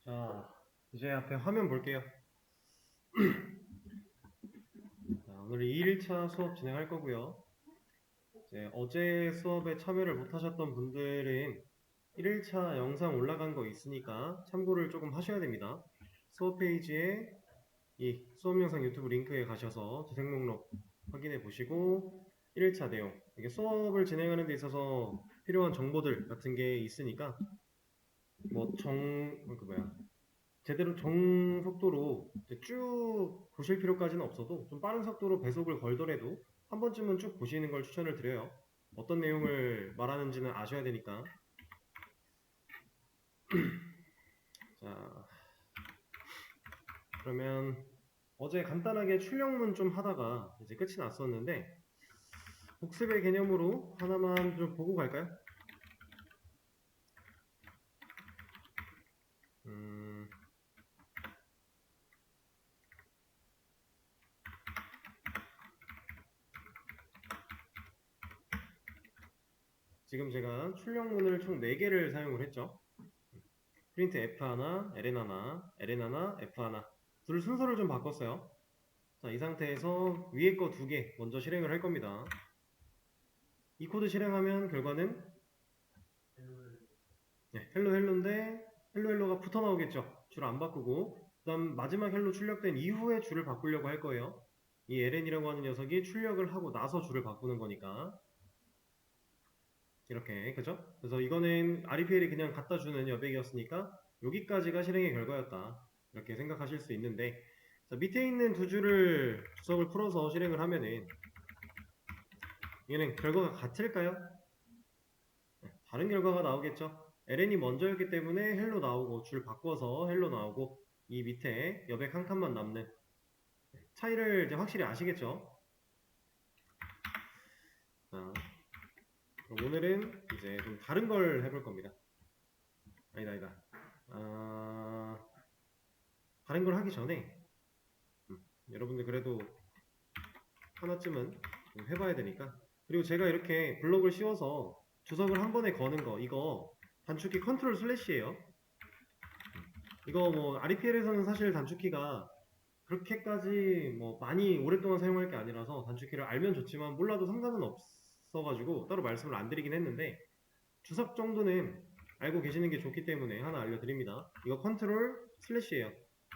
자, 이제 앞에 화면 볼게요. 자, 오늘 2일차 수업 진행할 거고요. 이제 어제 수업에 참여를 못 하셨던 분들은 1일차 영상 올라간 거 있으니까 참고를 조금 하셔야 됩니다. 수업 페이지에 이 수업 영상 유튜브 링크에 가셔서 재생 목록 확인해 보시고 1일차 내용, 이게 수업을 진행하는 데 있어서 필요한 정보들 같은 게 있으니까 제대로 정속도로 이제 쭉 보실 필요까지는 없어도 좀 빠른 속도로 배속을 걸더라도 한 번쯤은 쭉 보시는 걸 추천을 드려요. 어떤 내용을 말하는지는 아셔야 되니까. 자, 그러면 어제 간단하게 출력문 좀 하다가 이제 끝이 났었는데 복습의 개념으로 하나만 좀 보고 갈까요? 음, 지금 제가 출력문을 총 4개를 사용을 했죠. 프린트 F 하나, LN 하나, LN 하나, F 하나. 둘 순서를 좀 바꿨어요. 자, 이 상태에서 위에 거 2개 먼저 실행을 할 겁니다. 이 코드 실행하면 결과는 헬로 헬로인데 헬로 헬로가 붙어 나오겠죠. 줄 안 바꾸고 그 다음 마지막 헬로 출력된 이후에 줄을 바꾸려고 할 거예요. 이 ln이라고 하는 녀석이 출력을 하고 나서 줄을 바꾸는 거니까 이렇게, 그죠? 그래서 이거는 REPL이 그냥 갖다 주는 여백이었으니까 여기까지가 실행의 결과였다, 이렇게 생각하실 수 있는데, 자, 밑에 있는 두 줄을 주석을 풀어서 실행을 하면은 얘는 결과가 같을까요? 다른 결과가 나오겠죠. ln이 먼저였기 때문에 헬로 나오고, 줄 바꿔서 헬로 나오고, 이 밑에 여백 한 칸만 남는 차이를 이제 확실히 아시겠죠? 자, 그럼 오늘은 이제 좀 다른 걸 해볼 겁니다. 아니다. 다른 걸 하기 전에 여러분들 그래도 하나쯤은 좀 해봐야 되니까. 그리고 제가 이렇게 블록을 씌워서 주석을 한 번에 거는 거, 이거 단축키 컨트롤 슬래시예요. 이거 뭐 REPL에서는 사실 단축키가 그렇게까지 뭐 많이 오랫동안 사용할 게 아니라서 단축키를 알면 좋지만 몰라도 상관은 없어가지고 따로 말씀을 안 드리긴 했는데, 주석 정도는 알고 계시는 게 좋기 때문에 하나 알려드립니다. 이거 컨트롤 슬래시예요.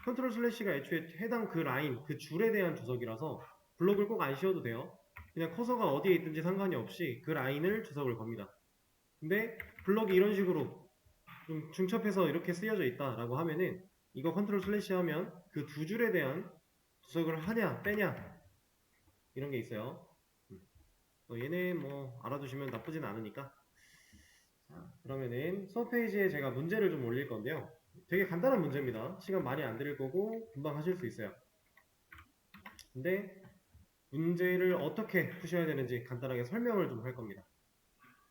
컨트롤 슬래시가 애초에 해당 그 라인, 그 줄에 대한 주석이라서 블록을 꼭 안 씌워도 돼요. 그냥 커서가 어디에 있든지 상관이 없이 그 라인을 주석을 겁니다. 근데 블록이 이런 식으로 좀 중첩해서 이렇게 쓰여져 있다라고 하면은 이거 컨트롤 슬래시 하면 그 두 줄에 대한 주석을 하냐 빼냐 이런 게 있어요. 얘네 뭐 알아두시면 나쁘진 않으니까. 자, 그러면은 수업 페이지에 제가 문제를 좀 올릴 건데요. 되게 간단한 문제입니다. 시간 많이 안 들일 거고 금방 하실 수 있어요. 근데 문제를 어떻게 푸셔야 되는지 간단하게 설명을 좀 할 겁니다.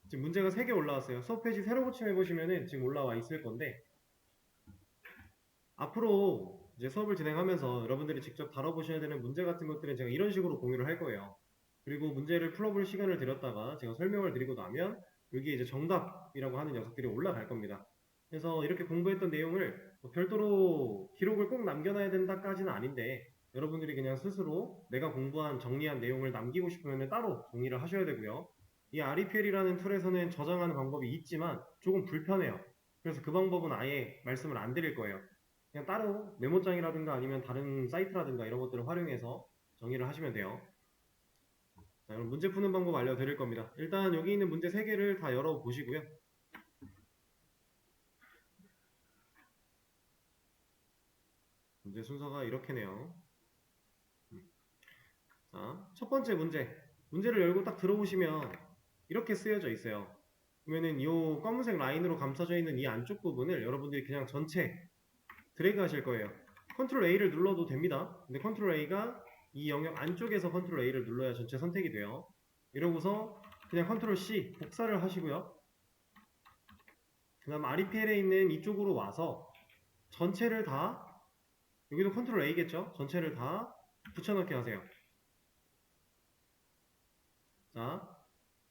지금 문제가 3개 올라왔어요. 수업 페이지 새로 고침해 보시면은 지금 올라와 있을 건데, 앞으로 이제 수업을 진행하면서 여러분들이 직접 다뤄보셔야 되는 문제 같은 것들은 제가 이런 식으로 공유를 할 거예요. 그리고 문제를 풀어볼 시간을 드렸다가 제가 설명을 드리고 나면 여기에 이제 정답이라고 하는 녀석들이 올라갈 겁니다. 그래서 이렇게 공부했던 내용을 뭐 별도로 기록을 꼭 남겨놔야 된다까지는 아닌데, 여러분들이 그냥 스스로 내가 공부한 정리한 내용을 남기고 싶으면 따로 정리를 하셔야 되고요. 이 REPL이라는 툴에서는 저장하는 방법이 있지만 조금 불편해요. 그래서 그 방법은 아예 말씀을 안 드릴 거예요. 그냥 따로 메모장이라든가 아니면 다른 사이트라든가 이런 것들을 활용해서 정리를 하시면 돼요. 자, 그럼 문제 푸는 방법 알려드릴 겁니다. 일단 여기 있는 문제 3개를 다 열어보시고요. 문제 순서가 이렇게네요. 자, 첫 번째 문제. 문제를 열고 딱 들어보시면 이렇게 쓰여져 있어요. 그러면은 이 검은색 라인으로 감싸져 있는 이 안쪽 부분을 여러분들이 그냥 전체 드래그 하실 거예요. 컨트롤 A를 눌러도 됩니다. 근데 컨트롤 A가 이 영역 안쪽에서 컨트롤 A를 눌러야 전체 선택이 돼요. 이러고서 그냥 컨트롤 C 복사를 하시고요. 그 다음 REPL에 있는 이쪽으로 와서 전체를 다, 여기도 컨트롤 A겠죠? 전체를 다 붙여넣기 하세요. 자,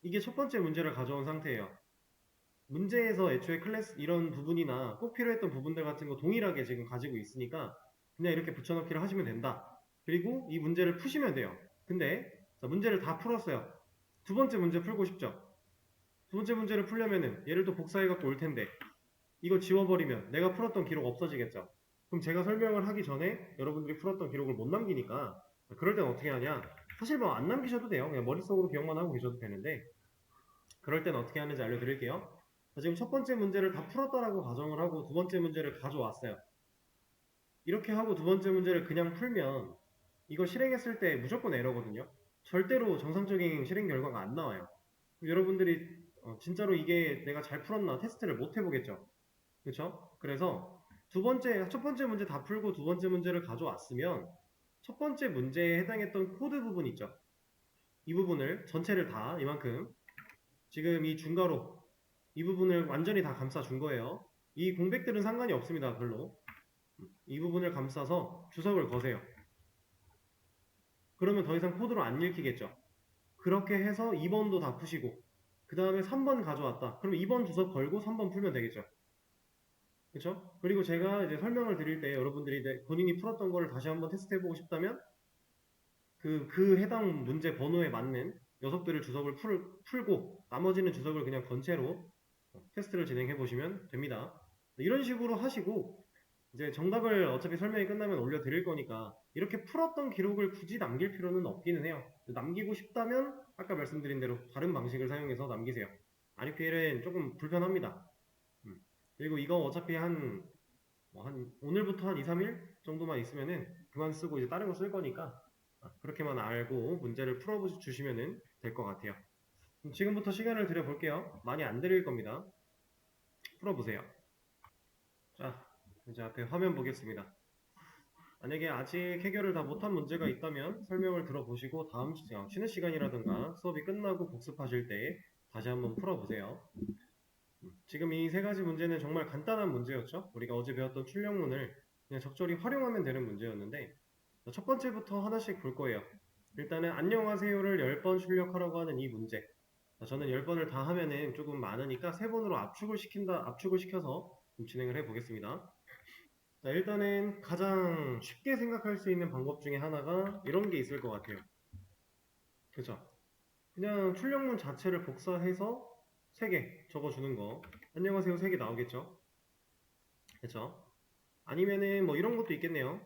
이게 첫 번째 문제를 가져온 상태예요. 문제에서 애초에 클래스 이런 부분이나 꼭 필요했던 부분들 같은 거 동일하게 지금 가지고 있으니까 그냥 이렇게 붙여넣기를 하시면 된다. 그리고 이 문제를 푸시면 돼요. 근데 자, 문제를 다 풀었어요. 두 번째 문제 풀고 싶죠? 두 번째 문제를 풀려면은 얘를 또 복사해갖고 올 텐데 이거 지워버리면 내가 풀었던 기록 없어지겠죠? 그럼 제가 설명을 하기 전에 여러분들이 풀었던 기록을 못 남기니까 그럴 땐 어떻게 하냐? 사실 뭐 안 남기셔도 돼요. 그냥 머릿속으로 기억만 하고 계셔도 되는데 그럴 땐 어떻게 하는지 알려드릴게요. 자, 지금 첫 번째 문제를 다 풀었다라고 가정을 하고 두 번째 문제를 가져왔어요. 이렇게 하고 두 번째 문제를 그냥 풀면 이거 실행했을 때 무조건 에러거든요. 절대로 정상적인 실행 결과가 안 나와요. 여러분들이 진짜로 이게 내가 잘 풀었나 테스트를 못 해보겠죠. 그렇죠? 그래서 첫 번째 문제 다 풀고 두 번째 문제를 가져왔으면 첫 번째 문제에 해당했던 코드 부분 있죠. 이 부분을 전체를 다 이만큼 지금 이 중괄호 이 부분을 완전히 다 감싸 준 거예요. 이 공백들은 상관이 없습니다. 별로. 이 부분을 감싸서 주석을 거세요. 그러면 더 이상 코드로 안 읽히겠죠. 그렇게 해서 2번도 다 푸시고 그 다음에 3번 가져왔다. 그럼 2번 주석 걸고 3번 풀면 되겠죠. 그렇죠? 그리고 제가 이제 설명을 드릴 때 여러분들이 본인이 풀었던 거를 다시 한번 테스트해보고 싶다면 그 해당 문제 번호에 맞는 녀석들을 주석을 풀고 나머지는 주석을 그냥 건체로 테스트를 진행해 보시면 됩니다. 이런 식으로 하시고 이제 정답을 어차피 설명이 끝나면 올려드릴 거니까 이렇게 풀었던 기록을 굳이 남길 필요는 없기는 해요. 남기고 싶다면 아까 말씀드린 대로 다른 방식을 사용해서 남기세요. RPL은 조금 불편합니다. 그리고 이거 어차피 한 오늘부터 한 2, 3일 정도만 있으면은 그만 쓰고 이제 다른 거 쓸 거니까 그렇게만 알고 문제를 풀어주시면 될 것 같아요. 그럼 지금부터 시간을 드려볼게요. 많이 안 드릴 겁니다. 풀어보세요. 자, 이제 앞에 화면 보겠습니다. 만약에 아직 해결을 다 못한 문제가 있다면 설명을 들어보시고 다음 쉬는 시간이라든가 수업이 끝나고 복습하실 때 다시 한번 풀어보세요. 지금 이 세 가지 문제는 정말 간단한 문제였죠. 우리가 어제 배웠던 출력문을 그냥 적절히 활용하면 되는 문제였는데 첫 번째부터 하나씩 볼 거예요. 일단은 안녕하세요를 10번 출력하라고 하는 이 문제. 저는 10번을 다 하면은 조금 많으니까 3번으로 압축을 시켜서 좀 진행을 해 보겠습니다. 자, 일단은 가장 쉽게 생각할 수 있는 방법 중에 하나가 이런 게 있을 것 같아요. 그죠? 그냥 출력문 자체를 복사해서 3개 적어주는 거. 안녕하세요 3개 나오겠죠? 그죠? 아니면은 뭐 이런 것도 있겠네요.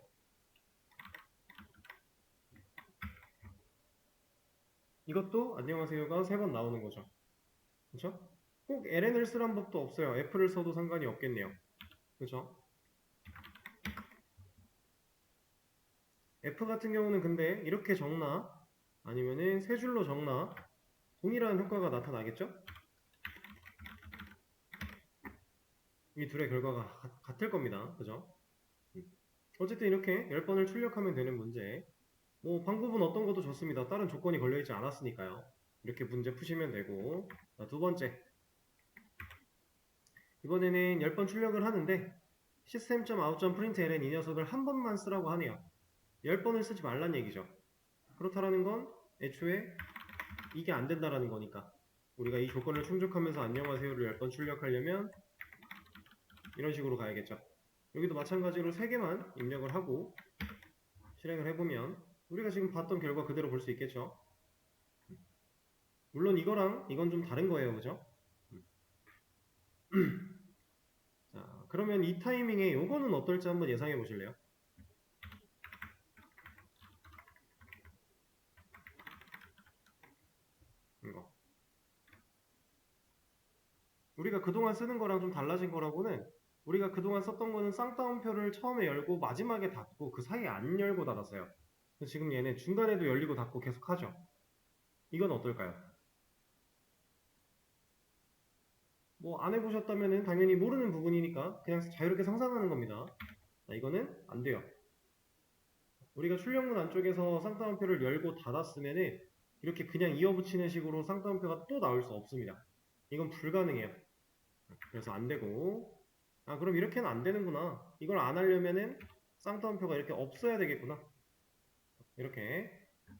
이것도 안녕하세요가 3번 나오는 거죠. 그죠? 꼭 LN을 쓰란 법도 없어요. F를 써도 상관이 없겠네요. 그죠? F 같은 경우는 근데 이렇게 적나 아니면은 세 줄로 적나 동일한 효과가 나타나겠죠? 이 둘의 결과가 같을 겁니다. 그죠? 어쨌든 이렇게 10번을 출력하면 되는 문제. 뭐 방법은 어떤 것도 좋습니다. 다른 조건이 걸려있지 않았으니까요. 이렇게 문제 푸시면 되고. 자, 두 번째. 이번에는 10번 출력을 하는데 system.out.println 이 녀석을 한 번만 쓰라고 하네요. 10번을 쓰지 말란 얘기죠. 그렇다라는 건 애초에 이게 안 된다라는 거니까 우리가 이 조건을 충족하면서 안녕하세요를 10번 출력하려면 이런 식으로 가야겠죠. 여기도 마찬가지로 3개만 입력을 하고 실행을 해보면 우리가 지금 봤던 결과 그대로 볼 수 있겠죠. 물론 이거랑 이건 좀 다른 거예요. 그죠? 자, 그러면 이 타이밍에 요거는 어떨지 한번 예상해 보실래요? 이거. 우리가 그동안 쓰는 거랑 좀 달라진 거라고는 우리가 그동안 썼던 거는 쌍따옴표를 처음에 열고 마지막에 닫고 그 사이에 안 열고 닫았어요. 지금 얘는 중간에도 열리고 닫고 계속 하죠. 이건 어떨까요? 뭐 안 해보셨다면 당연히 모르는 부분이니까 그냥 자유롭게 상상하는 겁니다. 자, 이거는 안 돼요. 우리가 출력문 안쪽에서 쌍따옴표를 열고 닫았으면은 이렇게 그냥 이어붙이는 식으로 쌍따옴표가 또 나올 수 없습니다. 이건 불가능해요. 그래서 안 되고 그럼 이렇게는 안 되는구나. 이걸 안 하려면은 쌍따옴표가 이렇게 없어야 되겠구나. 이렇게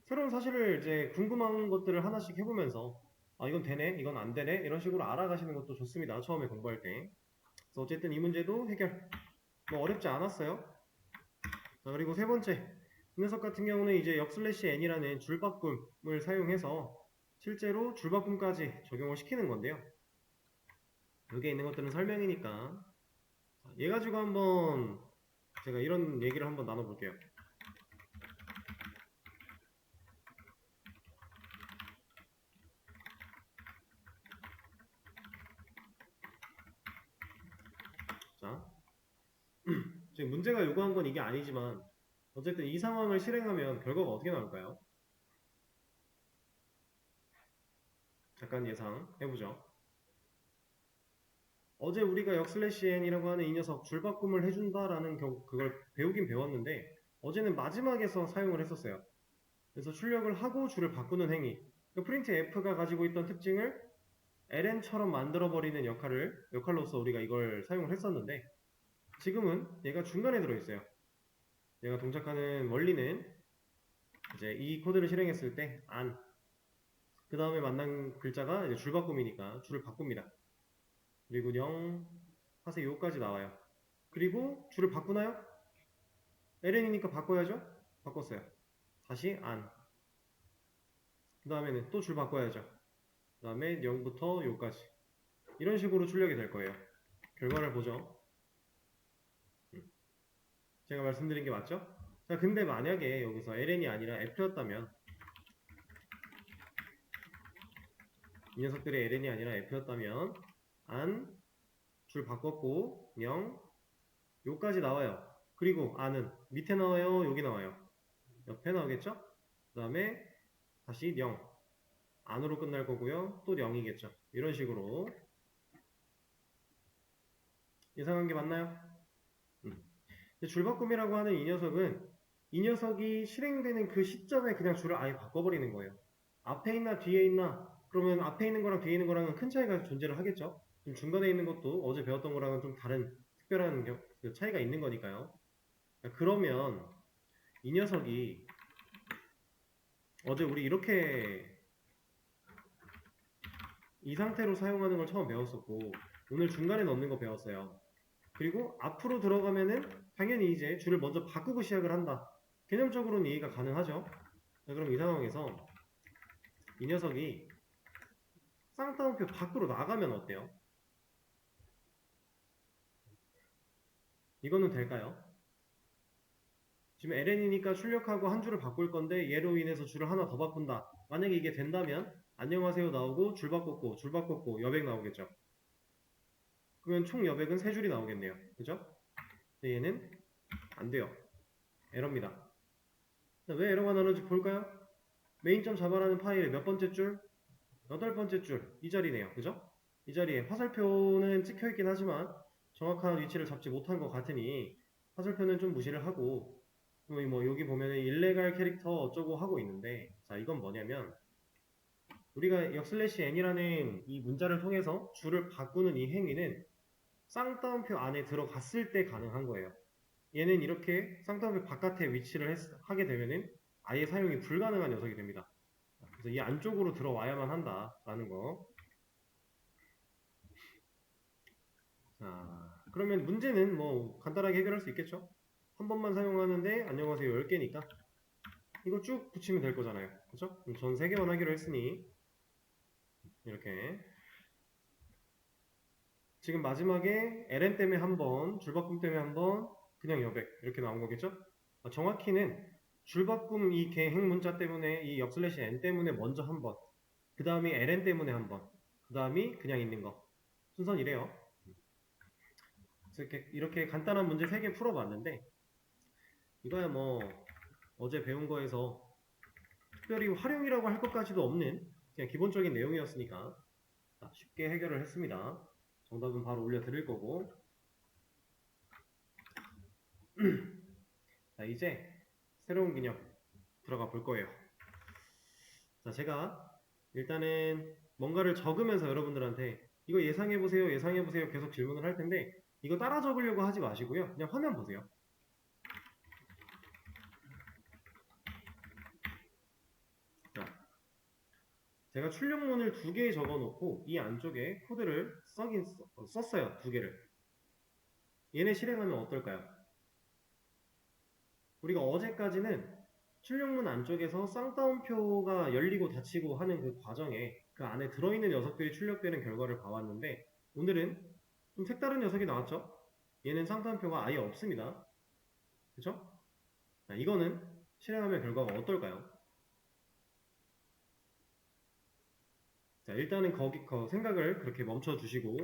새로운 사실을 이제 궁금한 것들을 하나씩 해보면서 이건 되네, 이건 안 되네, 이런 식으로 알아가시는 것도 좋습니다. 처음에 공부할 때. 그래서 어쨌든 이 문제도 해결. 뭐 어렵지 않았어요. 자, 그리고 세 번째. 이 녀석 같은 경우는 이제 역/n이라는 줄바꿈을 사용해서 실제로 줄바꿈까지 적용을 시키는 건데요. 여기에 있는 것들은 설명이니까 얘 가지고 한번 제가 이런 얘기를 한번 나눠볼게요. 자, 지금 문제가 요구한 건 이게 아니지만 어쨌든 이 상황을 실행하면 결과가 어떻게 나올까요? 잠깐 예상해보죠. 어제 우리가 역/n이라고 하는 이 녀석 줄바꿈을 해준다라는 그걸 배우긴 배웠는데 어제는 마지막에서 사용을 했었어요. 그래서 출력을 하고 줄을 바꾸는 행위. 프린트 F가 가지고 있던 특징을 ln처럼 만들어버리는 역할로서 우리가 이걸 사용을 했었는데 지금은 얘가 중간에 들어있어요. 얘가 동작하는 원리는 이제 이 코드를 실행했을 때 안, 그 다음에 만난 글자가 이제 줄바꿈이니까 줄을 바꿉니다. 그리고 0 하세요 요까지 나와요. 그리고 줄을 바꾸나요? ln이니까 바꿔야죠? 바꿨어요. 다시 안. 그 다음에는 또 줄 바꿔야죠. 그 다음에 0부터 요까지. 이런 식으로 출력이 될 거예요. 결과를 보죠. 제가 말씀드린 게 맞죠? 자, 근데 만약에 여기서 ln이 아니라 f였다면 이 녀석들이 ln이 아니라 f였다면 안, 줄 바꿨고 0, 요까지 나와요. 그리고 안은 밑에 나와요, 여기 나와요. 옆에 나오겠죠? 그 다음에 다시 0, 안으로 끝날 거고요. 또 0이겠죠. 이런 식으로 예상한 게 맞나요? 줄바꿈이라고 하는 이 녀석은 이 녀석이 실행되는 그 시점에 그냥 줄을 아예 바꿔버리는 거예요. 앞에 있나 뒤에 있나 그러면 앞에 있는 거랑 뒤에 있는 거랑은 큰 차이가 존재를 하겠죠. 좀 중간에 있는 것도 어제 배웠던 거랑은 좀 다른 특별한 그 차이가 있는 거니까요. 그러면 이 녀석이 어제 우리 이렇게 이 상태로 사용하는 걸 처음 배웠었고 오늘 중간에 넣는 거 배웠어요. 그리고 앞으로 들어가면은 당연히 이제 줄을 먼저 바꾸고 시작을 한다. 개념적으로는 이해가 가능하죠. 자, 그럼 이 상황에서 이 녀석이 쌍따옴표 밖으로 나가면 어때요? 이거는 될까요? 지금 ln이니까 출력하고 한 줄을 바꿀 건데 얘로 인해서 줄을 하나 더 바꾼다. 만약에 이게 된다면 안녕하세요 나오고 줄 바꿨고 여백 나오겠죠. 그러면 총 여백은 3줄이 나오겠네요. 그죠? 근데 얘는 안 돼요. 에러입니다. 왜 에러가 나는지 볼까요? 메인점 잡아라는 파일의 몇 번째 줄? 8번째 줄. 이 자리네요. 그죠? 이 자리에 화살표는 찍혀있긴 하지만 정확한 위치를 잡지 못한 것 같으니 화살표는 좀 무시를 하고 뭐 여기 보면은 일레갈 캐릭터 어쩌고 하고 있는데 자 이건 뭐냐면 우리가 역/n이라는 이 문자를 통해서 줄을 바꾸는 이 행위는 쌍따옴표 안에 들어갔을 때 가능한 거예요. 얘는 이렇게 쌍따옴표 바깥에 위치를 하게 되면은 아예 사용이 불가능한 녀석이 됩니다. 그래서 이 안쪽으로 들어와야만 한다라는 거. 자, 그러면 문제는 뭐 간단하게 해결할 수 있겠죠? 한 번만 사용하는데 안녕하세요 10개니까 이거 쭉 붙이면 될 거잖아요. 그죠? 전 3개만 하기로 했으니 이렇게 지금 마지막에 ln 때문에 한 번, 줄바꿈 때문에 한 번, 그냥 여백 이렇게 나온 거겠죠? 정확히는 줄바꿈 이 개행 문자 때문에 이 역/n 때문에 먼저 한 번, 그 다음이 ln 때문에 한 번, 그 다음이 그냥 있는 거 순서는 이래요. 그래서 이렇게 간단한 문제 3개 풀어봤는데 이거야 뭐 어제 배운 거에서 특별히 활용이라고 할 것까지도 없는 그냥 기본적인 내용이었으니까 쉽게 해결을 했습니다. 정답은 바로 올려드릴 거고 자 이제 새로운 개념 들어가 볼 거예요. 자 제가 일단은 뭔가를 적으면서 여러분들한테 이거 예상해보세요 예상해보세요 계속 질문을 할 텐데 이거 따라 적으려고 하지 마시고요 그냥 화면 보세요. 자, 제가 출력문을 2개 적어놓고 이 안쪽에 코드를 썼어요. 2개를. 얘네 실행하면 어떨까요? 우리가 어제까지는 출력문 안쪽에서 쌍따옴표가 열리고 닫히고 하는 그 과정에 그 안에 들어있는 녀석들이 출력되는 결과를 봐왔는데 오늘은 좀 색다른 녀석이 나왔죠? 얘는 쌍따옴표가 아예 없습니다. 그쵸? 자, 이거는 실행하면 결과가 어떨까요? 자, 일단은 생각을 그렇게 멈춰 주시고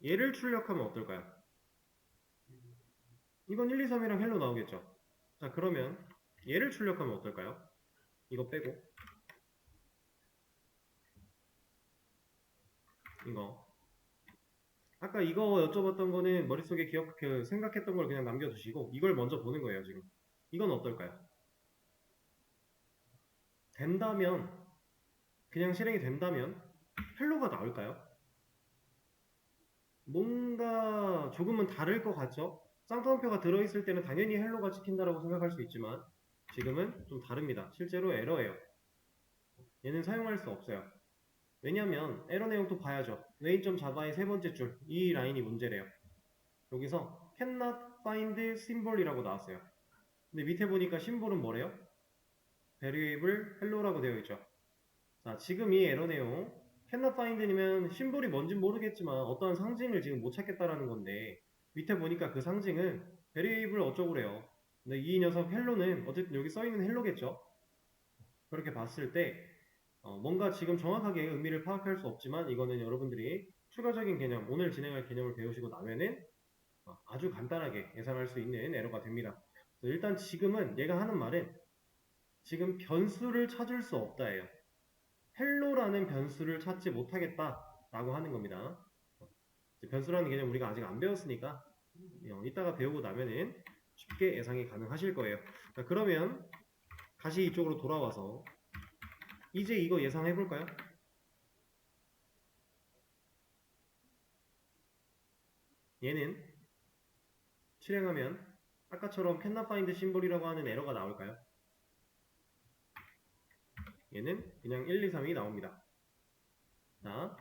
얘를 출력하면 어떨까요? 이건 1, 2, 3이랑 헬로 나오겠죠? 자, 그러면 얘를 출력하면 어떨까요? 이거 빼고 이거 아까 이거 여쭤봤던 거는 머릿속에 생각했던 걸 그냥 남겨두시고 이걸 먼저 보는 거예요 지금. 이건 어떨까요? 된다면 그냥 실행이 된다면 헬로가 나올까요? 뭔가 조금은 다를 것 같죠? 쌍따옴표가 들어있을 때는 당연히 헬로가 찍힌다라고 생각할 수 있지만 지금은 좀 다릅니다. 실제로 에러예요. 얘는 사용할 수 없어요. 왜냐면 에러 내용 또 봐야죠. main.java의 세 번째 줄, 이 라인이 문제래요. 여기서 cannot find symbol이라고 나왔어요. 근데 밑에 보니까 심볼은 뭐래요? variable hello라고 되어 있죠. 자, 지금 이 에러 내용 cannot find면 심볼이 뭔진 모르겠지만 어떠한 상징을 지금 못 찾겠다라는 건데 밑에 보니까 그 상징은 variable 어쩌고래요. 근데 이 녀석 hello는 어쨌든 여기 써있는 hello겠죠. 그렇게 봤을 때 뭔가 지금 정확하게 의미를 파악할 수 없지만 이거는 여러분들이 추가적인 개념, 오늘 진행할 개념을 배우시고 나면은 아주 간단하게 예상할 수 있는 에러가 됩니다. 일단 지금은 얘가 하는 말은 지금 변수를 찾을 수 없다예요. 헬로라는 변수를 찾지 못하겠다 라고 하는 겁니다. 변수라는 개념 우리가 아직 안 배웠으니까 이따가 배우고 나면은 쉽게 예상이 가능하실 거예요. 자, 그러면 다시 이쪽으로 돌아와서 이제 이거 예상해 볼까요? 얘는 실행하면 아까처럼 cannot find 심볼이라고 하는 에러가 나올까요? 얘는 그냥 1, 2, 3이 나옵니다. 자,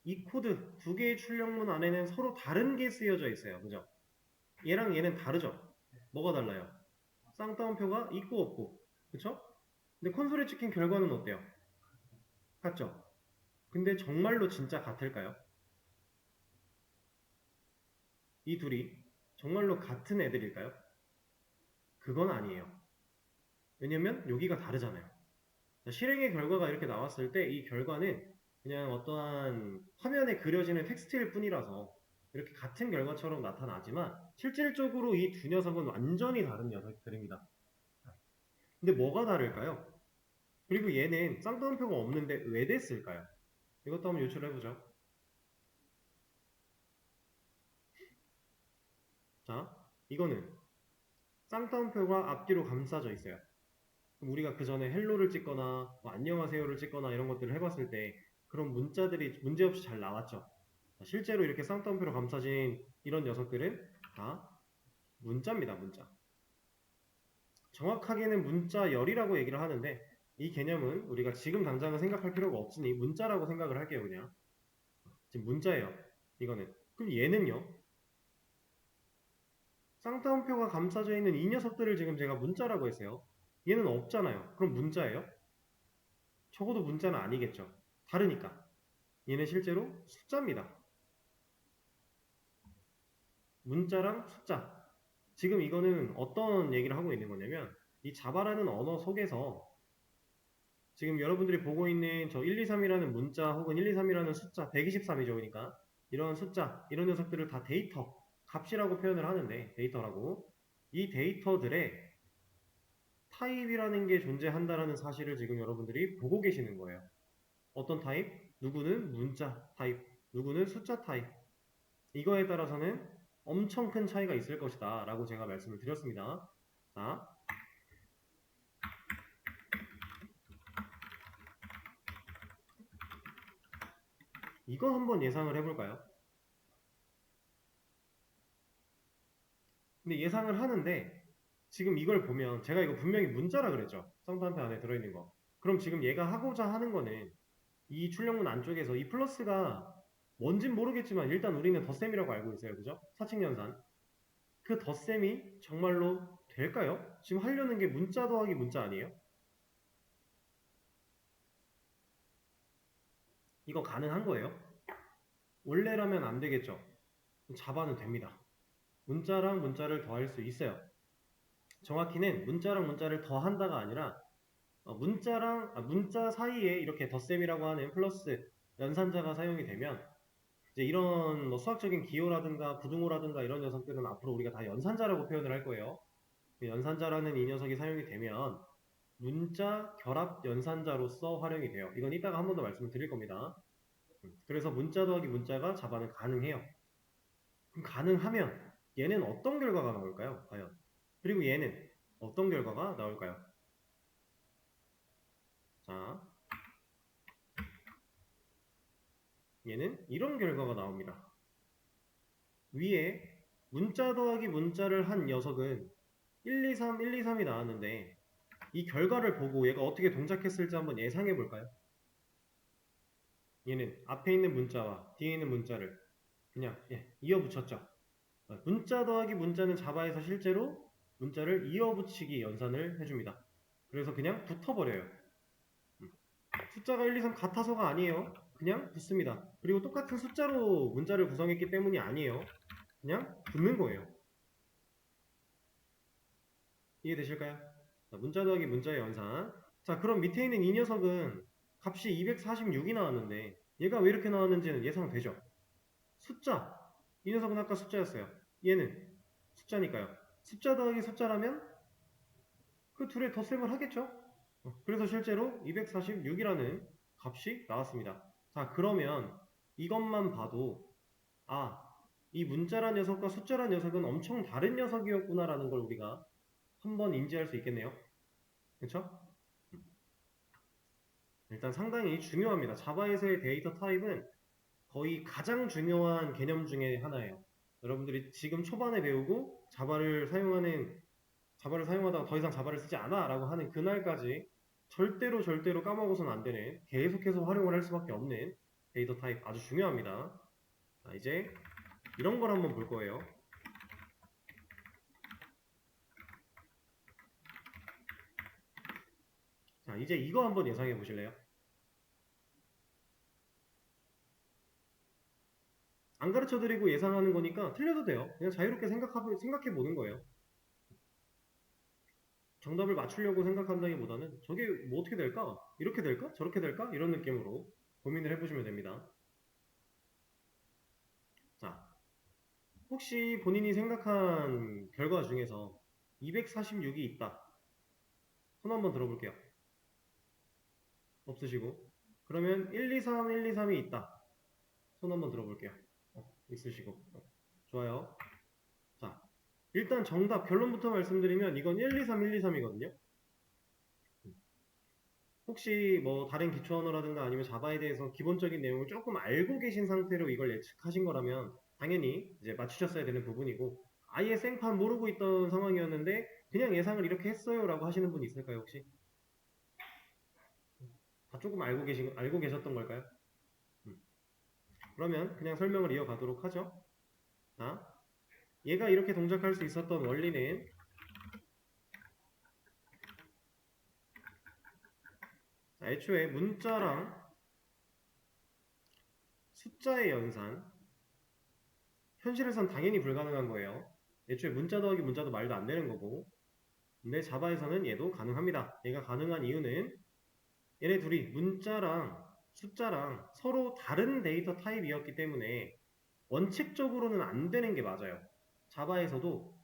이 코드 두 개의 출력문 안에는 서로 다른 게 쓰여져 있어요. 그죠? 얘랑 얘는 다르죠? 뭐가 달라요? 쌍따옴표가 있고 없고. 그쵸? 근데 콘솔에 찍힌 결과는 어때요? 같죠? 근데 정말로 진짜 같을까요? 이 둘이 정말로 같은 애들일까요? 그건 아니에요. 왜냐면 여기가 다르잖아요. 실행의 결과가 이렇게 나왔을 때 이 결과는 그냥 어떠한 화면에 그려지는 텍스트일 뿐이라서 이렇게 같은 결과처럼 나타나지만 실질적으로 이 두 녀석은 완전히 다른 녀석들입니다. 근데 뭐가 다를까요? 그리고 얘는 쌍따옴표가 없는데 왜 됐을까요? 이것도 한번 유출해보죠. 자, 이거는 쌍따옴표가 앞뒤로 감싸져 있어요. 그럼 우리가 그 전에 헬로를 찍거나 뭐 안녕하세요를 찍거나 이런 것들을 해봤을 때 그런 문자들이 문제없이 잘 나왔죠. 실제로 이렇게 쌍따옴표로 감싸진 이런 녀석들은 다 문자입니다. 문자. 정확하게는 문자열이라고 얘기를 하는데 이 개념은 우리가 지금 당장은 생각할 필요가 없으니 문자라고 생각을 할게요. 그냥 지금 문자예요. 이거는. 그럼 얘는요? 쌍따옴표가 감싸져 있는 이 녀석들을 지금 제가 문자라고 했어요. 얘는 없잖아요. 그럼 문자예요? 적어도 문자는 아니겠죠. 다르니까. 얘는 실제로 숫자입니다. 문자랑 숫자. 지금 이거는 어떤 얘기를 하고 있는 거냐면 이 자바라는 언어 속에서 지금 여러분들이 보고 있는 저 1, 2, 3이라는 문자 혹은 1, 2, 3이라는 숫자 123이죠. 그러니까 이런 숫자, 이런 녀석들을 다 데이터, 값이라고 표현을 하는데 데이터라고 이 데이터들의 타입이라는 게 존재한다라는 사실을 지금 여러분들이 보고 계시는 거예요. 어떤 타입? 누구는 문자 타입, 누구는 숫자 타입. 이거에 따라서는 엄청 큰 차이가 있을 것이다 라고 제가 말씀을 드렸습니다. 자, 이거 한번 예상을 해볼까요? 근데 예상을 하는데 지금 이걸 보면 제가 이거 분명히 문자라 그랬죠. 쌍따옴표 안에 들어있는 거. 그럼 지금 얘가 하고자 하는 거는 이 출력문 안쪽에서 이 플러스가 뭔진 모르겠지만 일단 우리는 덧셈이라고 알고 있어요. 그죠? 사칙연산. 그 덧셈이 정말로 될까요? 지금 하려는 게 문자 더하기 문자 아니에요? 이거 가능한 거예요? 원래라면 안 되겠죠? 자바는 됩니다. 문자랑 문자를 더할 수 있어요. 정확히는 문자랑 문자를 더한다가 아니라 문자 사이에 이렇게 덧셈이라고 하는 플러스 연산자가 사용이 되면 이제 이런 뭐 수학적인 기호라든가 부등호라든가 이런 녀석들은 앞으로 우리가 다 연산자라고 표현을 할 거예요. 그 연산자라는 이 녀석이 사용이 되면 문자 결합 연산자로서 활용이 돼요. 이건 이따가 한 번 더 말씀을 드릴 겁니다. 그래서 문자 더하기 문자가 자바는 가능해요. 그럼 가능하면 얘는 어떤 결과가 나올까요? 과연. 그리고 얘는 어떤 결과가 나올까요? 자, 얘는 이런 결과가 나옵니다. 위에 문자 더하기 문자를 한 녀석은 1, 2, 3, 1, 2, 3이 나왔는데 이 결과를 보고 얘가 어떻게 동작했을지 한번 예상해 볼까요? 얘는 앞에 있는 문자와 뒤에 있는 문자를 그냥 이어 붙였죠. 문자 더하기 문자는 자바에서 실제로 문자를 이어 붙이기 연산을 해줍니다. 그래서 그냥 붙어버려요. 숫자가 1, 2, 3 같아서가 아니에요. 그냥 붙습니다. 그리고 똑같은 숫자로 문자를 구성했기 때문이 아니에요. 그냥 붙는 거예요. 이해되실까요? 자, 문자 더하기 문자의 연산. 자, 그럼 밑에 있는 이 녀석은 값이 246이 나왔는데 얘가 왜 이렇게 나왔는지는 예상되죠? 숫자. 이 녀석은 아까 숫자였어요. 얘는 숫자니까요. 숫자 더하기 숫자라면 그 둘의 덧셈을 하겠죠? 그래서 실제로 246이라는 값이 나왔습니다. 자, 그러면 이것만 봐도 이 문자란 녀석과 숫자란 녀석은 엄청 다른 녀석이었구나라는 걸 우리가 한번 인지할 수 있겠네요. 그렇죠? 일단 상당히 중요합니다. 자바에서의 데이터 타입은 거의 가장 중요한 개념 중에 하나예요. 여러분들이 지금 초반에 배우고 자바를 사용하다가 더 이상 자바를 쓰지 않아 라고 하는 그날까지 절대로 까먹어서는 안 되는 계속해서 활용을 할 수밖에 없는 데이터 타입 아주 중요합니다. 자, 이제 이런 걸 한번 볼 거예요. 자, 이제 이거 한번 예상해 보실래요? 안 가르쳐 드리고 예상하는 거니까 틀려도 돼요. 그냥 자유롭게 생각해 보는 거예요. 정답을 맞추려고 생각한다기보다는 저게 뭐 어떻게 될까? 이렇게 될까? 저렇게 될까? 이런 느낌으로 고민을 해보시면 됩니다. 자, 혹시 본인이 생각한 결과 중에서 246이 있다. 손 한번 들어볼게요. 없으시고. 그러면 1, 2, 3, 1, 2, 3이 있다. 손 한번 들어볼게요. 있으시고. 좋아요. 자, 일단 정답 결론부터 말씀드리면 이건 1, 2, 3, 1, 2, 3이거든요. 혹시 뭐 다른 기초 언어라든가 아니면 자바에 대해서 기본적인 내용을 조금 알고 계신 상태로 이걸 예측하신 거라면 당연히 이제 맞추셨어야 되는 부분이고 아예 생판 모르고 있던 상황이었는데 그냥 예상을 이렇게 했어요 라고 하시는 분 있을까요 혹시? 다 조금 알고 계셨던 걸까요? 그러면 그냥 설명을 이어가도록 하죠. 자, 얘가 이렇게 동작할 수 있었던 원리는 자, 애초에 문자랑 숫자의 연산 현실에선 당연히 불가능한 거예요. 애초에 문자 더하기 문자도 말도 안 되는 거고 근데 자바에서는 얘도 가능합니다. 얘가 가능한 이유는 얘네 둘이 문자랑 숫자랑 서로 다른 데이터 타입이었기 때문에 원칙적으로는 안 되는 게 맞아요. 자바에서도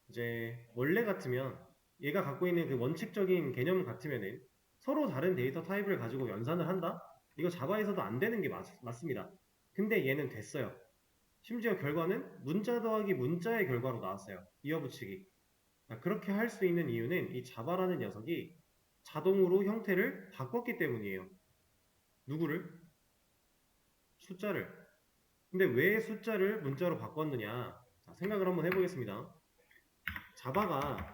이제 원래 같으면 얘가 갖고 있는 그 원칙적인 개념 같으면은 서로 다른 데이터 타입을 가지고 연산을 한다? 이거 자바에서도 안 되는 게 맞습니다. 근데 얘는 됐어요. 심지어 결과는 문자 더하기 문자의 결과로 나왔어요. 이어붙이기. 그렇게 할 수 있는 이유는 이 자바라는 녀석이 자동으로 형태를 바꿨기 때문이에요. 누구를? 숫자를. 근데 왜 숫자를 문자로 바꿨느냐? 자, 생각을 한번 해보겠습니다. 자바가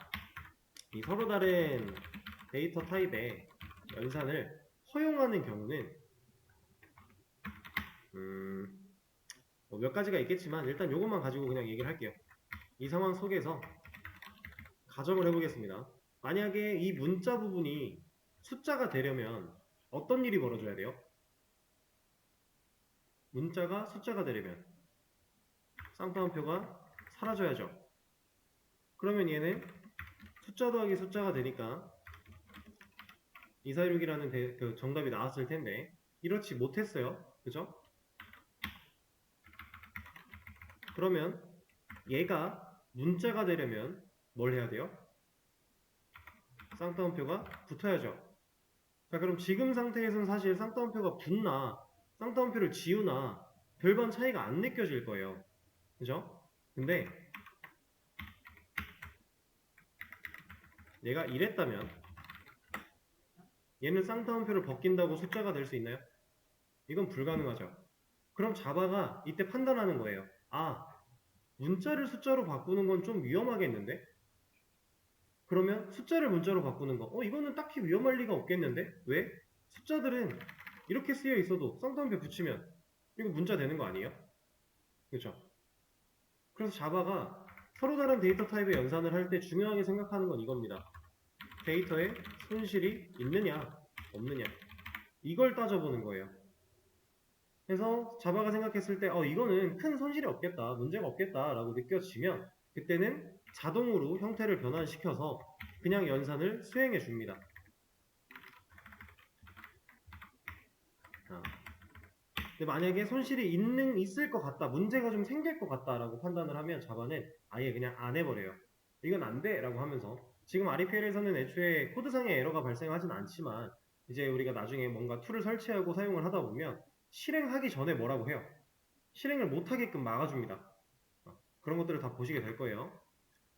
이 서로 다른 데이터 타입의 연산을 허용하는 경우는 몇 가지가 있겠지만 일단 이것만 가지고 그냥 얘기를 할게요. 이 상황 속에서 가정을 해보겠습니다. 만약에 이 문자 부분이 숫자가 되려면 어떤 일이 벌어져야 돼요? 문자가 숫자가 되려면 쌍따옴표가 사라져야죠. 그러면 얘는 숫자 더하기 숫자가 되니까 246이라는 그 정답이 나왔을 텐데 이렇지 못했어요. 그죠? 그러면 얘가 문자가 되려면 뭘 해야 돼요? 쌍따옴표가 붙어야죠. 자, 그럼 지금 상태에서는 사실 쌍따옴표가 붙나 쌍따옴표를 지우나 별반 차이가 안 느껴질 거예요. 그죠? 근데 얘가 이랬다면 얘는 쌍따옴표를 벗긴다고 숫자가 될 수 있나요? 이건 불가능하죠. 그럼 자바가 이때 판단하는 거예요. 아, 문자를 숫자로 바꾸는 건 좀 위험하겠는데? 그러면 숫자를 문자로 바꾸는 거 이거는 딱히 위험할 리가 없겠는데? 왜? 숫자들은 이렇게 쓰여 있어도 쌍따옴표 붙이면 이거 문자 되는 거 아니에요? 그렇죠? 그래서 자바가 서로 다른 데이터 타입의 연산을 할 때 중요하게 생각하는 건 이겁니다. 데이터에 손실이 있느냐 없느냐 이걸 따져보는 거예요. 그래서 자바가 생각했을 때 이거는 큰 손실이 없겠다 문제가 없겠다 라고 느껴지면 그때는 자동으로 형태를 변환시켜서 그냥 연산을 수행해 줍니다. 근데 만약에 손실이 있을 것 같다 문제가 좀 생길 것 같다 라고 판단을 하면 자바는 아예 그냥 안 해버려요. 이건 안 돼 라고 하면서 지금 REPL에서는 애초에 코드상의 에러가 발생하진 않지만 이제 우리가 나중에 뭔가 툴을 설치하고 사용을 하다 보면 실행하기 전에 뭐라고 해요? 실행을 못하게끔 막아줍니다. 그런 것들을 다 보시게 될 거예요.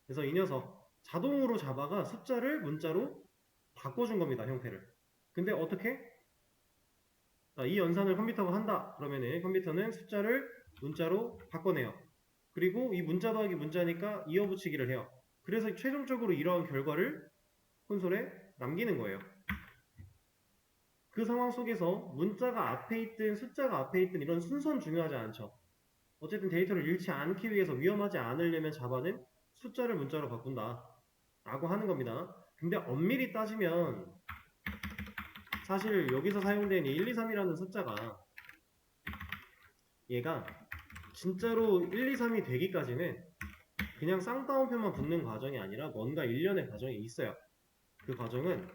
그래서 이 녀석 자동으로 자바가 숫자를 문자로 바꿔준 겁니다. 형태를. 근데 어떻게? 이 연산을 컴퓨터가 한다 그러면은 컴퓨터는 숫자를 문자로 바꿔내요. 그리고 이 문자 더하기 문자니까 이어붙이기를 해요. 그래서 최종적으로 이러한 결과를 콘솔에 남기는 거예요. 그 상황 속에서 문자가 앞에 있든 숫자가 앞에 있든 이런 순서는 중요하지 않죠. 어쨌든 데이터를 잃지 않기 위해서 위험하지 않으려면 자바는 숫자를 문자로 바꾼다 라고 하는 겁니다. 근데 엄밀히 따지면 사실 여기서 사용된 1, 2, 3이라는 숫자가 얘가 진짜로 1, 2, 3이 되기까지는 그냥 쌍따옴표만 붙는 과정이 아니라 뭔가 일련의 과정이 있어요. 그 과정은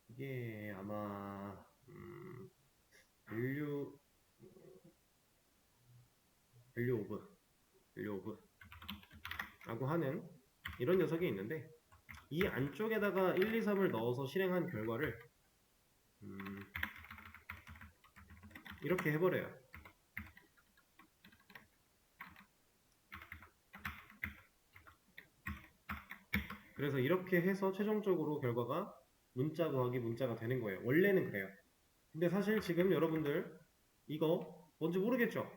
이게 아마 밸류 오브 라고 하는 이런 녀석이 있는데 이 안쪽에다가 1, 2, 3을 넣어서 실행한 결과를 이렇게 해버려요. 그래서 이렇게 해서 최종적으로 결과가 문자 더하기 문자가 되는 거예요. 원래는 그래요. 근데 사실 지금 여러분들 이거 뭔지 모르겠죠?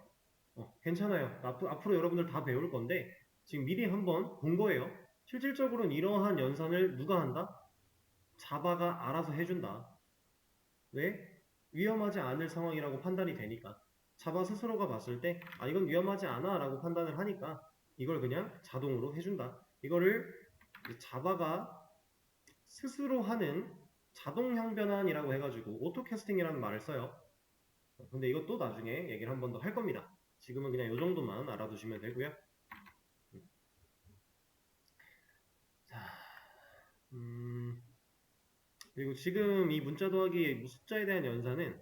괜찮아요. 앞으로 여러분들 다 배울 건데 지금 미리 한번 본 거예요. 실질적으로는 이러한 연산을 누가 한다? 자바가 알아서 해준다. 왜? 위험하지 않을 상황이라고 판단이 되니까. 자바 스스로가 봤을 때 이건 위험하지 않아 라고 판단을 하니까 이걸 그냥 자동으로 해준다. 이거를 자바가 스스로 하는 자동 형변환이라고 해가지고 오토캐스팅이라는 말을 써요. 근데 이것도 나중에 얘기를 한 번 더 할 겁니다. 지금은 그냥 이 정도만 알아두시면 되고요. 자, 그리고 지금 이 문자 더하기 숫자에 대한 연산은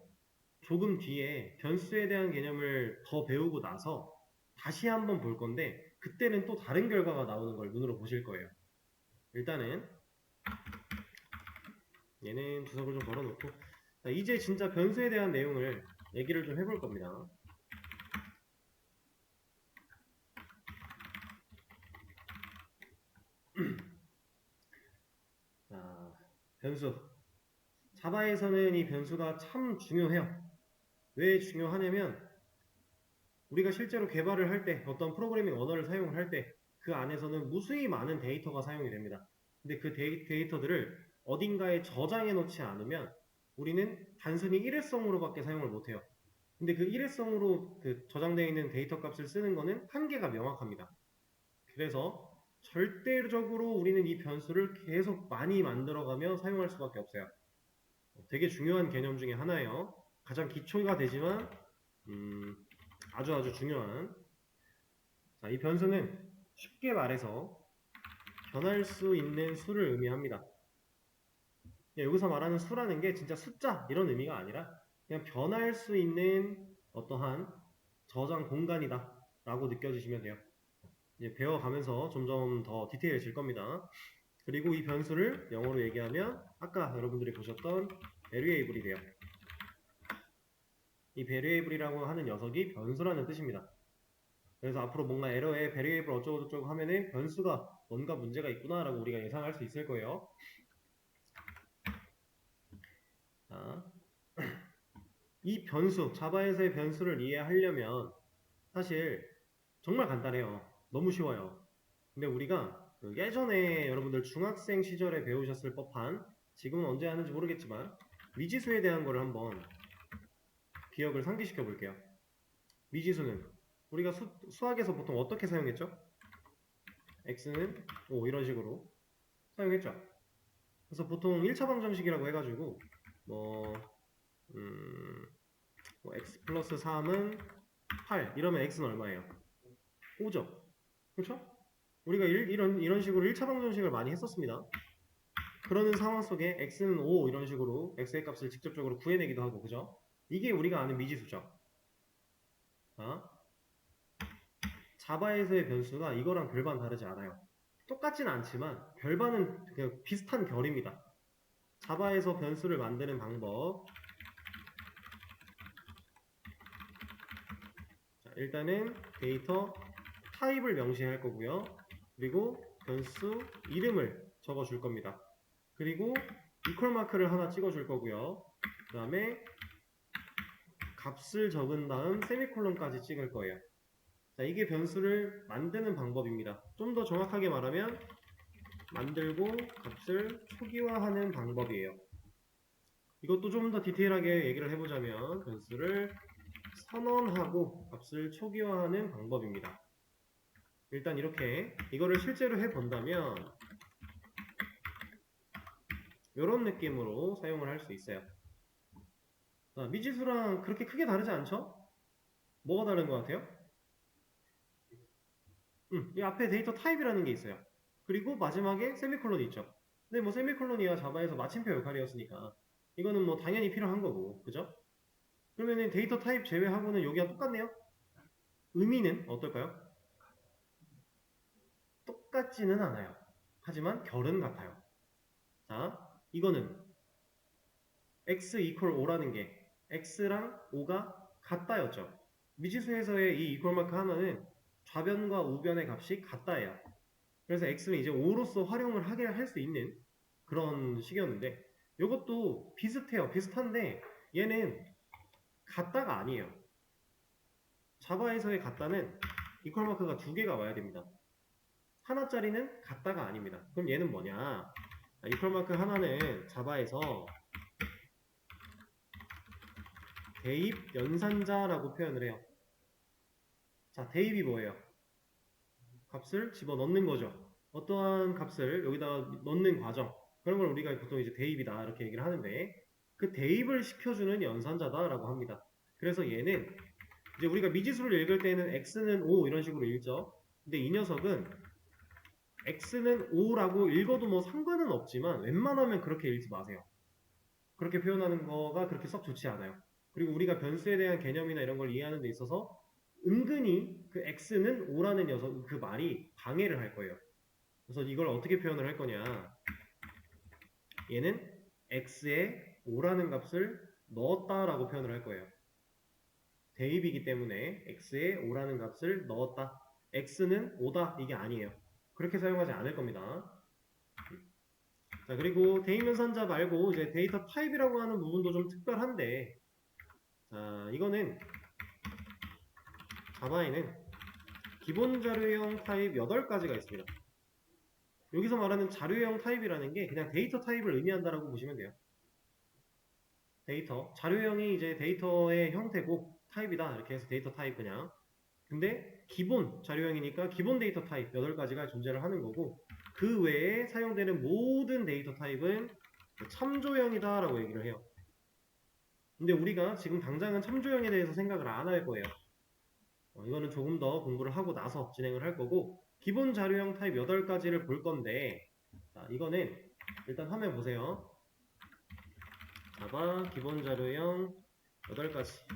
조금 뒤에 변수에 대한 개념을 더 배우고 나서 다시 한번 볼 건데 그때는 또 다른 결과가 나오는 걸 눈으로 보실 거예요. 일단은 얘는 주석을 좀 걸어놓고 자, 이제 진짜 변수에 대한 내용을 얘기를 좀 해볼 겁니다. 자, 변수. 자바에서는 이 변수가 참 중요해요. 왜 중요하냐면 우리가 실제로 개발을 할 때 어떤 프로그래밍 언어를 사용을 할 때 그 안에서는 무수히 많은 데이터가 사용이 됩니다. 근데 그 데이터들을 어딘가에 저장해 놓지 않으면 우리는 단순히 일회성으로밖에 사용을 못해요. 근데 그 일회성으로 그 저장되어 있는 데이터 값을 쓰는 거는 한계가 명확합니다. 그래서 절대적으로 우리는 이 변수를 계속 많이 만들어가며 사용할 수밖에 없어요. 되게 중요한 개념 중에 하나예요. 가장 기초가 되지만 아주 중요한. 자, 이 변수는 쉽게 말해서 변할 수 있는 수를 의미합니다. 여기서 말하는 수라는 게 진짜 숫자 이런 의미가 아니라 그냥 변할 수 있는 어떠한 저장 공간이다 라고 느껴지시면 돼요. 이제 배워가면서 점점 더 디테일해질 겁니다. 그리고 이 변수를 영어로 얘기하면 아까 여러분들이 보셨던 variable이 돼요. 이 variable이라고 하는 녀석이 변수라는 뜻입니다. 그래서 앞으로 뭔가 에러에 variable 어쩌고저쩌고 하면은 변수가 뭔가 문제가 있구나 라고 우리가 예상할 수 있을 거예요. 자, 이 변수, 자바에서의 변수를 이해하려면 사실 정말 간단해요. 너무 쉬워요. 근데 우리가 그 예전에 여러분들 중학생 시절에 배우셨을 법한, 지금은 언제 하는지 모르겠지만 미지수에 대한 거를 한번 기억을 상기시켜 볼게요. 미지수는 우리가 수학에서 보통 어떻게 사용했죠? x는 5 이런 식으로 사용했죠. 그래서 보통 1차 방정식이라고 해가지고 뭐 x 플러스 3은 8 이러면 x는 얼마예요? 5죠. 그렇죠? 우리가 이런 식으로 1차 방정식을 많이 했었습니다. 그러는 상황 속에 x는 5 이런 식으로 x의 값을 직접적으로 구해내기도 하고, 그죠? 이게 우리가 아는 미지수죠. 자, 자바에서의 변수가 이거랑 별반 다르지 않아요. 똑같진 않지만 별반은 그냥 비슷한 결입니다. 자바에서 변수를 만드는 방법. 자, 일단은 데이터 타입을 명시할 거고요. 그리고 변수 이름을 적어 줄 겁니다. 그리고 이퀄 마크를 하나 찍어 줄 거고요. 그 다음에 값을 적은 다음 세미콜론까지 찍을 거예요. 자, 이게 변수를 만드는 방법입니다. 좀 더 정확하게 말하면 만들고 값을 초기화하는 방법이에요. 이것도 좀 더 디테일하게 얘기를 해보자면 변수를 선언하고 값을 초기화하는 방법입니다. 일단 이렇게 이거를 실제로 해본다면 이런 느낌으로 사용을 할 수 있어요. 자, 미지수랑 그렇게 크게 다르지 않죠? 뭐가 다른 것 같아요? 이 앞에 데이터 타입이라는 게 있어요. 그리고 마지막에 세미콜론이 있죠. 근데 뭐 세미콜론이야 자바에서 마침표 역할이었으니까 이거는 뭐 당연히 필요한 거고, 그죠? 그러면은 데이터 타입 제외하고는 여기가 똑같네요. 의미는 어떨까요? 똑같지는 않아요. 하지만 결은 같아요. 자, 이거는 x 이퀄 5라는 게 x랑 5가 같다였죠. 미지수에서의 이 이퀄 마크 하나는 좌변과 우변의 값이 같다예요. 그래서 x는 이제 5로서 활용을 하게 할 수 있는 그런 식이었는데 이것도 비슷해요. 비슷한데 얘는 같다가 아니에요. 자바에서의 같다는 이퀄 마크가 두 개가 와야 됩니다. 하나짜리는 같다가 아닙니다. 그럼 얘는 뭐냐? 이퀄 마크 하나는 자바에서 대입 연산자라고 표현을 해요. 자, 대입이 뭐예요? 값을 집어넣는 거죠. 어떠한 값을 여기다가 넣는 과정, 그런 걸 우리가 보통 이제 대입이다 이렇게 얘기를 하는데 그 대입을 시켜주는 연산자다라고 합니다. 그래서 얘는 이제 우리가 미지수를 읽을 때는 x는 5 이런 식으로 읽죠. 근데 이 녀석은 x는 5라고 읽어도 뭐 상관은 없지만 웬만하면 그렇게 읽지 마세요. 그렇게 표현하는 거가 그렇게 썩 좋지 않아요. 그리고 우리가 변수에 대한 개념이나 이런 걸 이해하는 데 있어서 은근히 그 x는 5라는 녀석 그 말이 방해를 할 거예요. 그래서 이걸 어떻게 표현을 할 거냐? 얘는 x에 5라는 값을 넣었다라고 표현을 할 거예요. 대입이기 때문에 x에 5라는 값을 넣었다. x는 5다 이게 아니에요. 그렇게 사용하지 않을 겁니다. 자, 그리고 대입연산자 말고 이제 데이터 타입이라고 하는 부분도 좀 특별한데, 자, 이거는 자바에는 기본 자료형 타입 8가지가 있습니다. 여기서 말하는 자료형 타입이라는 게 그냥 데이터 타입을 의미한다라고 보시면 돼요. 데이터, 자료형이 이제 데이터의 형태고 타입이다 이렇게 해서 데이터 타입 그냥. 근데 기본 자료형이니까 기본 데이터 타입 8가지가 존재를 하는 거고, 그 외에 사용되는 모든 데이터 타입은 참조형이다 라고 얘기를 해요. 근데 우리가 지금 당장은 참조형에 대해서 생각을 안 할 거예요. 이거는 조금 더 공부를 하고 나서 진행을 할 거고, 기본 자료형 타입 8가지를 볼 건데, 자, 이거는 일단 화면 보세요. 자바 기본 자료형 8가지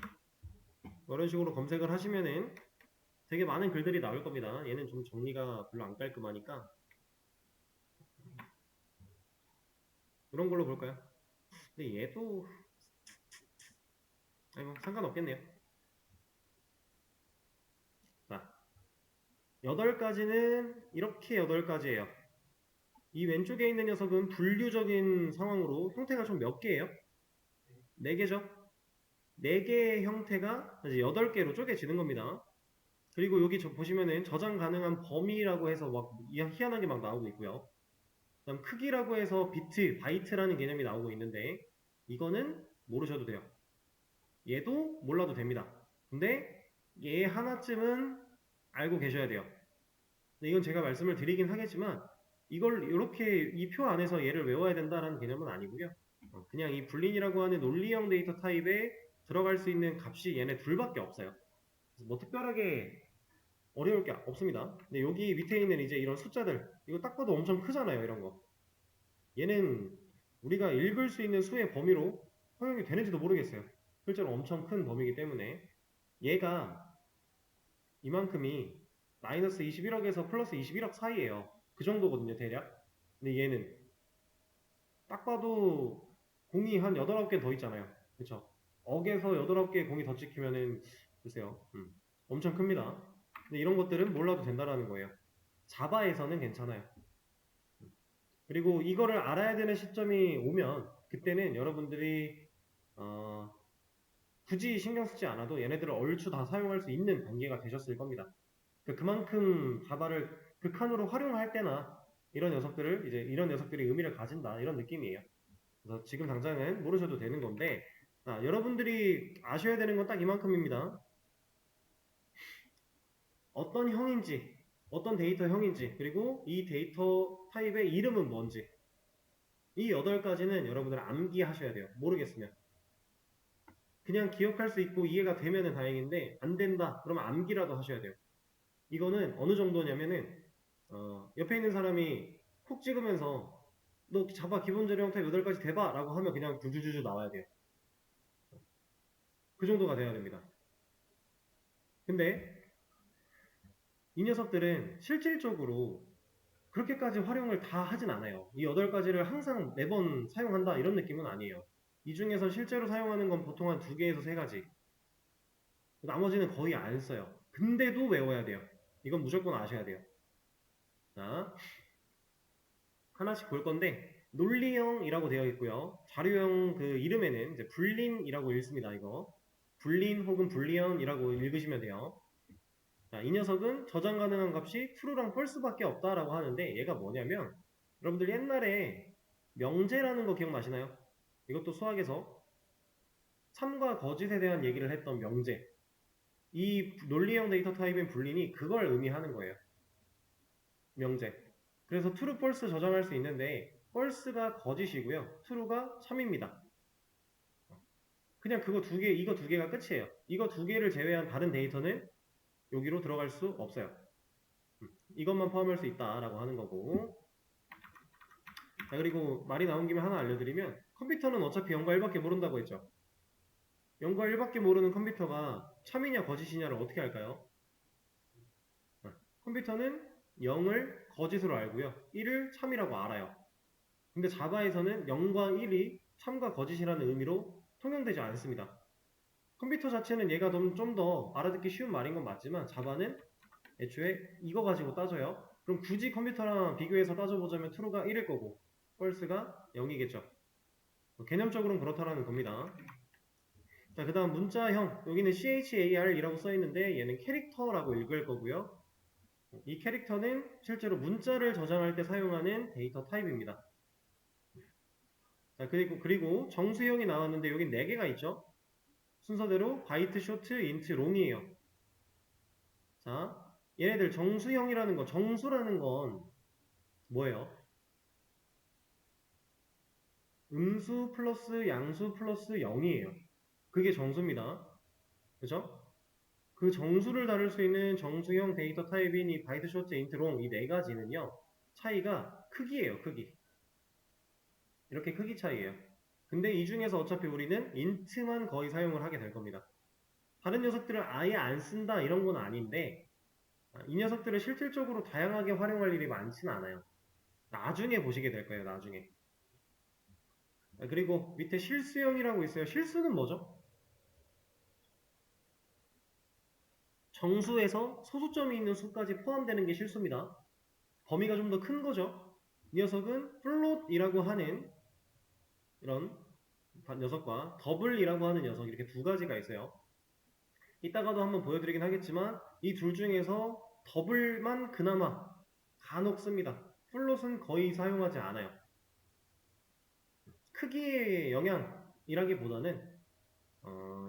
이런 식으로 검색을 하시면은 되게 많은 글들이 나올 겁니다. 얘는 좀 정리가 별로 안 깔끔하니까 이런 걸로 볼까요? 근데 얘도 아니 뭐 상관없겠네요. 자, 8가지는 이렇게 8가지예요. 이 왼쪽에 있는 녀석은 분류적인 상황으로 형태가 총 몇 개예요? 4개죠? 4개의 형태가 이제 8개로 쪼개지는 겁니다. 그리고 여기 보시면은 저장 가능한 범위라고 해서 막 희한하게 막 나오고 있고요. 그다음 크기라고 해서 비트, 바이트라는 개념이 나오고 있는데 이거는 모르셔도 돼요. 얘도 몰라도 됩니다. 근데 얘 하나쯤은 알고 계셔야 돼요. 근데 이건 제가 말씀을 드리긴 하겠지만 이걸 이렇게 이 표 안에서 얘를 외워야 된다는 개념은 아니고요. 그냥 이 불린이라고 하는 논리형 데이터 타입에 들어갈 수 있는 값이 얘네 둘밖에 없어요. 뭐 특별하게 어려울 게 없습니다. 근데 여기 밑에 있는 이제 이런 숫자들, 이거 딱 봐도 엄청 크잖아요, 이런 거. 얘는 우리가 읽을 수 있는 수의 범위로 허용이 되는지도 모르겠어요. 실제로 엄청 큰 범위이기 때문에 얘가 이만큼이 마이너스 21억에서 플러스 21억 사이에요. 그 정도거든요, 대략. 근데 얘는 딱 봐도 공이 한 8, 9개 더 있잖아요. 그쵸? 억에서 8, 9개의 공이 더 찍히면은 글쎄요. 엄청 큽니다. 근데 이런 것들은 몰라도 된다라는 거예요. 자바에서는 괜찮아요. 그리고 이거를 알아야 되는 시점이 오면 그때는 여러분들이 굳이 신경 쓰지 않아도 얘네들을 얼추 다 사용할 수 있는 단계가 되셨을 겁니다. 그만큼 자바를 극한으로 활용할 때나 이런 녀석들을 이제 이런 녀석들이 의미를 가진다 이런 느낌이에요. 그래서 지금 당장은 모르셔도 되는 건데 여러분들이 아셔야 되는 건 딱 이만큼입니다. 어떤 형인지, 어떤 데이터 형인지, 그리고 이 데이터 타입의 이름은 뭔지, 이 8가지는 여러분들 암기하셔야 돼요. 모르겠으면. 그냥 기억할 수 있고 이해가 되면 다행인데 안 된다 그러면 암기라도 하셔야 돼요. 이거는 어느 정도냐면은 옆에 있는 사람이 콕 찍으면서 너 자바 기본자료 형태 8가지 대봐 라고 하면 그냥 두두두두 나와야 돼요. 그 정도가 돼야 됩니다. 근데 이 녀석들은 실질적으로 그렇게까지 활용을 다 하진 않아요. 이 8가지를 항상 매번 사용한다 이런 느낌은 아니에요. 이 중에서 실제로 사용하는 건 보통 한 2개에서 3가지. 나머지는 거의 안 써요. 근데도 외워야 돼요. 이건 무조건 아셔야 돼요. 자, 하나씩 볼 건데 논리형이라고 되어 있고요. 자료형 그 이름에는 이제 불린이라고 읽습니다. 이거 불린 혹은 불리언이라고 읽으시면 돼요. 자, 이 녀석은 저장 가능한 값이 true랑 false밖에 없다라고 하는데 얘가 뭐냐면 여러분들 옛날에 명제라는 거 기억나시나요? 이것도 수학에서 참과 거짓에 대한 얘기를 했던 명제. 이 논리형 데이터 타입인 불린이 그걸 의미하는 거예요. 명제. 그래서 true, false 저장할 수 있는데 false가 거짓이고요. true가 참입니다. 그냥 그거 두 개, 이거 2개가 끝이에요. 이거 2개를 제외한 다른 데이터는 여기로 들어갈 수 없어요. 이것만 포함할 수 있다라고 하는 거고. 자, 그리고 말이 나온 김에 하나 알려드리면 컴퓨터는 어차피 0과 1밖에 모른다고 했죠. 0과 1밖에 모르는 컴퓨터가 참이냐 거짓이냐를 어떻게 할까요? 컴퓨터는 0을 거짓으로 알고요. 1을 참이라고 알아요. 근데 자바에서는 0과 1이 참과 거짓이라는 의미로 통용되지 않습니다. 컴퓨터 자체는 얘가 좀 더 알아듣기 쉬운 말인 건 맞지만 자바는 애초에 이거 가지고 따져요. 그럼 굳이 컴퓨터랑 비교해서 따져보자면 true가 1일 거고 false가 0이겠죠. 개념적으로는 그렇다라는 겁니다. 자, 그 다음 문자형. 여기는 CHAR이라고 써있는데 얘는 캐릭터라고 읽을 거고요. 이 캐릭터는 실제로 문자를 저장할 때 사용하는 데이터 타입입니다. 자, 그리고 정수형이 나왔는데 여기 4개가 있죠. 순서대로 바이트, 쇼트, 인트, 롱이에요. 자, 얘네들 정수형이라는 거, 정수라는 건 뭐예요? 음수 플러스 양수 플러스 0이에요. 그게 정수입니다. 그죠? 그 정수를 다룰 수 있는 정수형 데이터 타입인 이 바이트, 쇼트, 인트, 롱 이 4가지는요. 차이가 크기예요. 크기. 이렇게 크기 차이예요. 근데 이 중에서 어차피 우리는 인트만 거의 사용을 하게 될 겁니다. 다른 녀석들을 아예 안 쓴다 이런 건 아닌데 이 녀석들을 실질적으로 다양하게 활용할 일이 많지는 않아요. 나중에 보시게 될 거예요. 나중에. 그리고 밑에 실수형이라고 있어요. 실수는 뭐죠? 정수에서 소수점이 있는 수까지 포함되는 게 실수입니다. 범위가 좀 더 큰 거죠. 이 녀석은 플롯이라고 하는 이런 녀석과 더블이라고 하는 녀석 이렇게 2가지가 있어요. 이따가도 한번 보여드리긴 하겠지만 이 둘 중에서 더블만 그나마 간혹 씁니다. 플롯은 거의 사용하지 않아요. 크기의 영향이라기보다는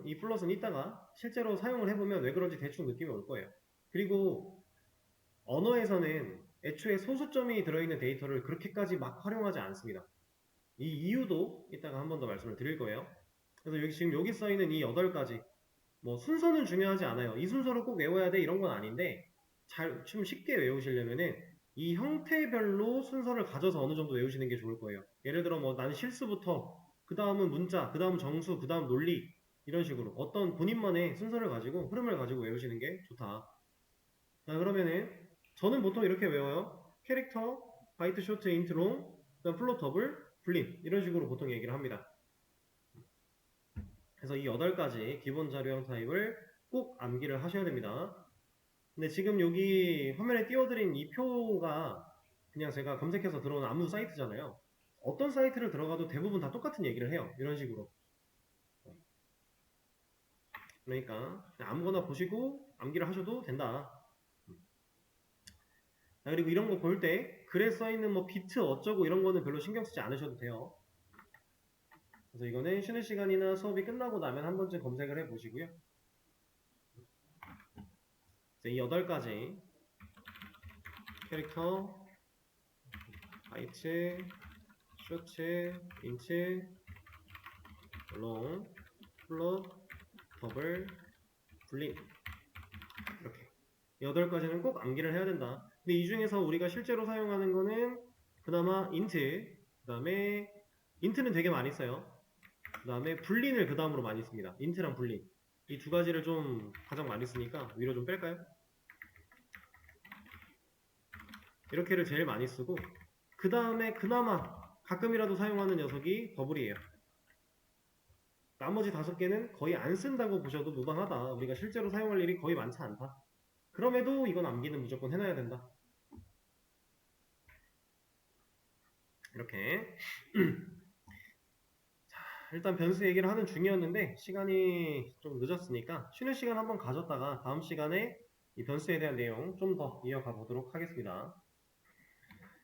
이 플롯은 이따가 실제로 사용을 해보면 왜 그런지 대충 느낌이 올 거예요. 그리고 언어에서는 애초에 소수점이 들어있는 데이터를 그렇게까지 막 활용하지 않습니다. 이 이유도 이따가 한 번 더 말씀을 드릴 거예요. 그래서 지금 여기 써있는 이 8가지 뭐 순서는 중요하지 않아요. 이 순서를 꼭 외워야 돼 이런 건 아닌데 좀 쉽게 외우시려면은 이 형태별로 순서를 가져서 어느 정도 외우시는 게 좋을 거예요. 예를 들어 뭐 나는 실수부터 그 다음은 문자, 그 다음 정수, 그 다음 논리 이런 식으로 어떤 본인만의 순서를 가지고 흐름을 가지고 외우시는 게 좋다. 자, 그러면은 저는 보통 이렇게 외워요. 캐릭터, 바이트, 쇼트, 인트, 롱, 그다음 플롯, 더블, 불린 이런 식으로 보통 얘기를 합니다. 그래서 이 8가지 기본 자료형 타입을 꼭 암기를 하셔야 됩니다. 근데 지금 여기 화면에 띄워드린 이 표가 그냥 제가 검색해서 들어온 아무 사이트잖아요. 어떤 사이트를 들어가도 대부분 다 똑같은 얘기를 해요. 이런 식으로. 그러니까 아무거나 보시고 암기를 하셔도 된다. 그리고 이런 거 볼 때 글에 써있는 뭐 비트 어쩌고 이런 거는 별로 신경 쓰지 않으셔도 돼요. 그래서 이거는 쉬는 시간이나 수업이 끝나고 나면 한 번쯤 검색을 해 보시고요. 이 8가지 캐릭터, 바이트, 쇼트, 인트, 롱, 플롯, 더블, 불린 이렇게 8가지는 꼭 암기를 해야 된다. 근데 이 중에서 우리가 실제로 사용하는 거는 그나마 인트, 그 다음에 인트는 되게 많이 써요. 그 다음에 불린을 그 다음으로 많이 씁니다. 인트랑 불린 이 2가지를 좀 가장 많이 쓰니까 위로 좀 뺄까요? 이렇게를 제일 많이 쓰고 그 다음에 그나마 가끔이라도 사용하는 녀석이 더블이에요. 나머지 5개는 거의 안 쓴다고 보셔도 무방하다. 우리가 실제로 사용할 일이 거의 많지 않다. 그럼에도 이건 암기는 무조건 해놔야 된다. 이렇게 자, 일단 변수 얘기를 하는 중이었는데 시간이 좀 늦었으니까 쉬는 시간 한번 가졌다가 다음 시간에 이 변수에 대한 내용 좀 더 이어가 보도록 하겠습니다.